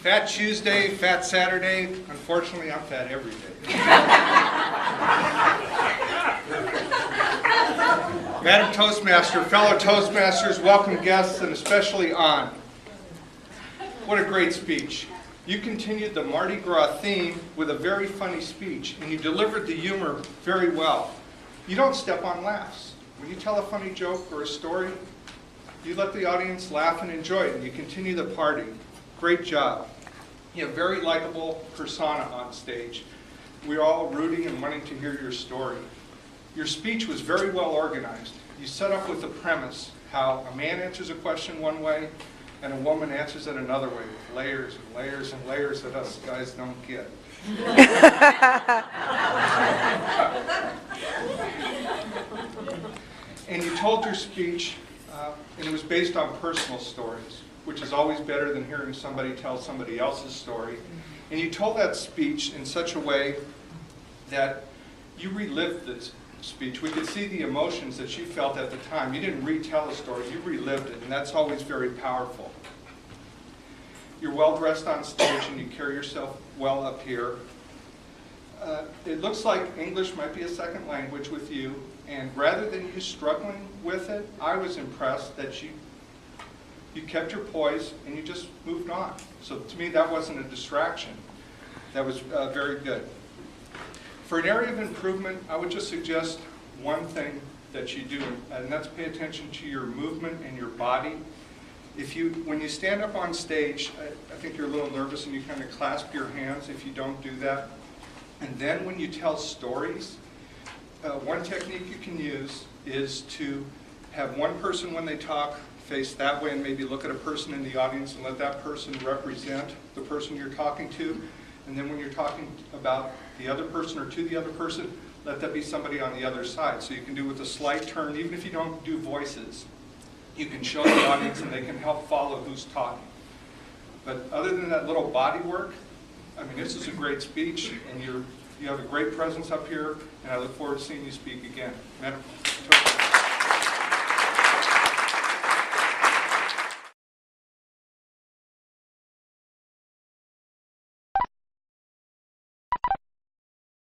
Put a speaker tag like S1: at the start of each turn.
S1: Fat Tuesday, Fat Saturday. Unfortunately, I'm fat every day. Madam Toastmaster, fellow Toastmasters, welcome guests, and especially on. What a great speech. You continued the Mardi Gras theme with a very funny speech, and you delivered the humor very well. You don't step on laughs. When you tell a funny joke or a story, you let the audience laugh and enjoy it, and you continue the party. Great job. You have a very likable persona on stage. We're all rooting and wanting to hear your story. Your speech was very well organized. You set up with the premise how a man answers a question one way and a woman answers it another way, with layers and layers and layers that us guys don't get. And you told your speech, and it was based on personal stories, which is always better than hearing somebody tell somebody else's story. And you told that speech in such a way that you relived this speech. We could see the emotions that you felt at the time. You didn't retell a story, you relived it, and that's always very powerful. You're well dressed on stage and you carry yourself well up here. It looks like English might be a second language with you, and rather than you struggling with it, I was impressed that you kept your poise and you just moved on. So to me, that wasn't a distraction. That was very good. For an area of improvement, I would just suggest one thing that you do, and that's pay attention to your movement and your body. When you stand up on stage, I think you're a little nervous and you kind of clasp your hands if you don't do that. And then when you tell stories, one technique you can use is to have one person when they talk face that way and maybe look at a person in the audience and let that person represent the person you're talking to. And then when you're talking about the other person or to the other person, let that be somebody on the other side. So you can do with a slight turn, even if you don't do voices. You can show the audience and they can help follow who's talking. But other than that little body work, I mean, this is a great speech, and you have a great presence up here, and I look forward to seeing you speak again. Madam.